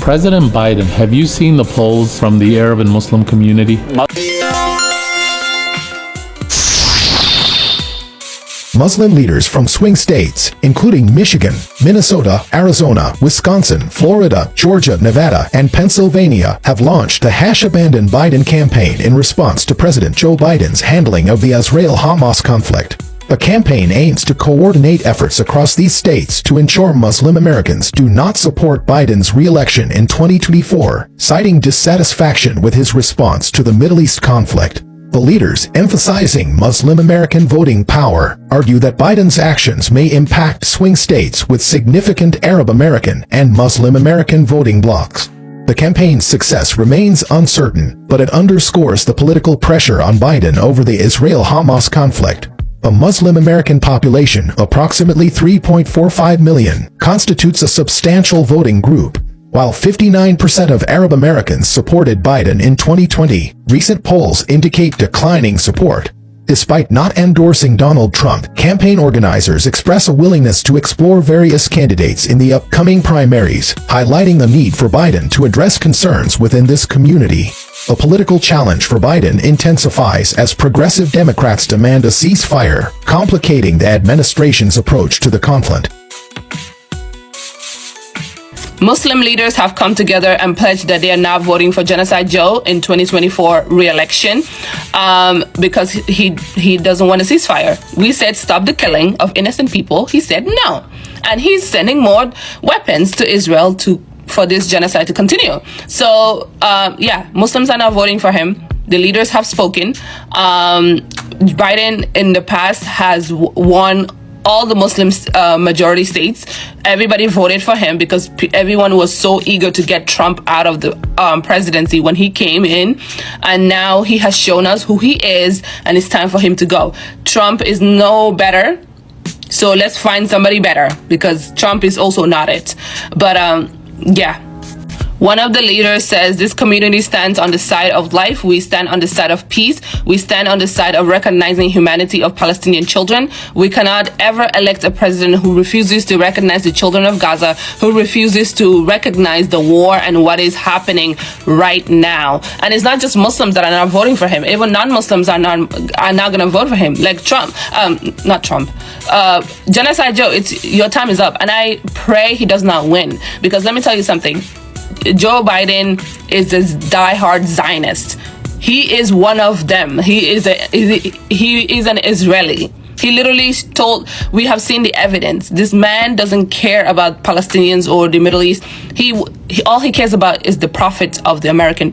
President Biden, have you seen the polls from the Arab and Muslim community? Muslim leaders from swing states, including Michigan, Minnesota, Arizona, Wisconsin, Florida, Georgia, Nevada, and Pennsylvania, have launched the #Abandon Biden campaign in response to President Joe Biden's handling of the Israel-Hamas conflict. The campaign aims to coordinate efforts across these states to ensure Muslim Americans do not support Biden's re-election in 2024, citing dissatisfaction with his response to the Middle East conflict. The leaders, emphasizing Muslim American voting power, argue that Biden's actions may impact swing states with significant Arab American and Muslim American voting blocs. The campaign's success remains uncertain, but it underscores the political pressure on Biden over the Israel-Hamas conflict. The Muslim American population, approximately 3.45 million, constitutes a substantial voting group. While 59% of Arab Americans supported Biden in 2020, recent polls indicate declining support. Despite not endorsing Donald Trump, campaign organizers express a willingness to explore various candidates in the upcoming primaries, highlighting the need for Biden to address concerns within this community. A political challenge for Biden intensifies as progressive Democrats demand a ceasefire, complicating the administration's approach to the conflict. Muslim leaders have come together and pledged that they are now voting for Genocide Joe in 2024 re-election because he doesn't want a ceasefire. We said stop the killing of innocent people. He said no. And he's sending more weapons to Israel for this genocide to continue. So, Muslims are now voting for him. The leaders have spoken. Biden in the past has won all the Muslim majority states. Everybody voted for him because everyone was so eager to get Trump out of the presidency when he came in. And now he has shown us who he is, and it's time for him to go. Trump is no better. So let's find somebody better, because Trump is also not it. But one of the leaders says this community stands on the side of life. We stand on the side of peace. We stand on the side of recognizing humanity of Palestinian children. We cannot ever elect a president who refuses to recognize the children of Gaza, who refuses to recognize the war and what is happening right now. And it's not just Muslims that are not voting for him. Even non-Muslims are not going to vote for him. Like Trump, not Trump. Genocide Joe, your time is up. And I pray he does not win, because let me tell you something. Joe Biden is a diehard Zionist. He is one of them. He is an Israeli. He literally we have seen the evidence. This man doesn't care about Palestinians or the Middle East. All he cares about is the profit of the American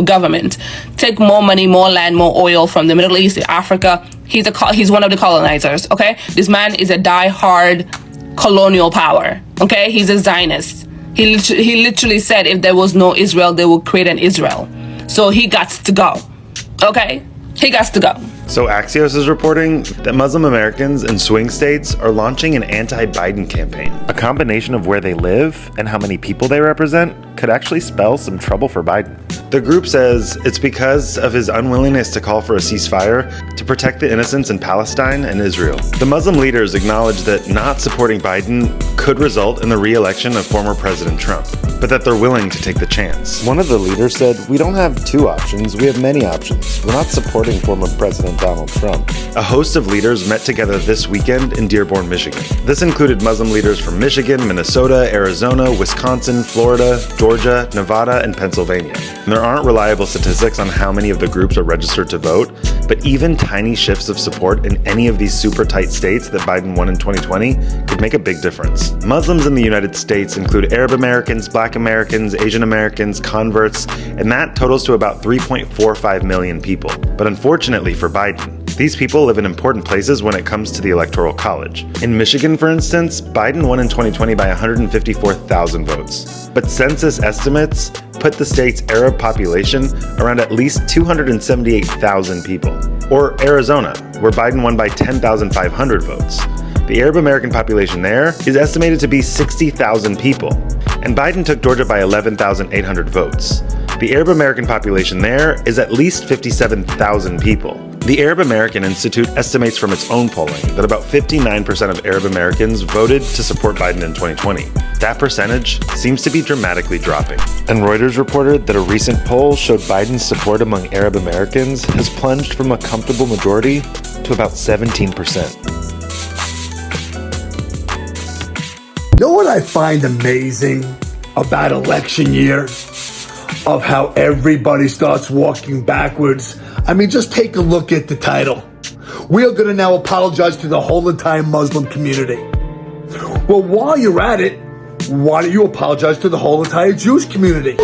government. Take more money, more land, more oil from the Middle East, Africa. He's one of the colonizers, okay? This man is a diehard colonial power, okay? He's a Zionist. He literally said if there was no Israel, they would create an Israel. So he got to go. Okay? He got to go. So Axios is reporting that Muslim Americans in swing states are launching an anti-Biden campaign. A combination of where they live and how many people they represent could actually spell some trouble for Biden. The group says it's because of his unwillingness to call for a ceasefire to protect the innocents in Palestine and Israel. The Muslim leaders acknowledge that not supporting Biden could result in the re-election of former President Trump, but that they're willing to take the chance. One of the leaders said, "We don't have two options, we have many options. We're not supporting former President Donald Trump." A host of leaders met together this weekend in Dearborn, Michigan. This included Muslim leaders from Michigan, Minnesota, Arizona, Wisconsin, Florida, Georgia, Nevada, and Pennsylvania. And there aren't reliable statistics on how many of the groups are registered to vote, but even tiny shifts of support in any of these super tight states that Biden won in 2020 could make a big difference. Muslims in the United States include Arab Americans, Black Americans, Asian Americans, converts, and that totals to about 3.45 million people. But unfortunately for Biden, these people live in important places when it comes to the Electoral College. In Michigan, for instance, Biden won in 2020 by 154,000 votes. But census estimates put the state's Arab population around at least 278,000 people. Or Arizona, where Biden won by 10,500 votes. The Arab American population there is estimated to be 60,000 people. And Biden took Georgia by 11,800 votes. The Arab American population there is at least 57,000 people. The Arab American Institute estimates from its own polling that about 59% of Arab Americans voted to support Biden in 2020. that percentage seems to be dramatically dropping. And Reuters reported that a recent poll showed Biden's support among Arab Americans has plunged from a comfortable majority to about 17%. You know what I find amazing about election year? Of how everybody starts walking backwards. I mean, just take a look at the title. We are going to now apologize to the whole entire Muslim community. Well, while you're at it, why don't you apologize to the whole entire Jewish community?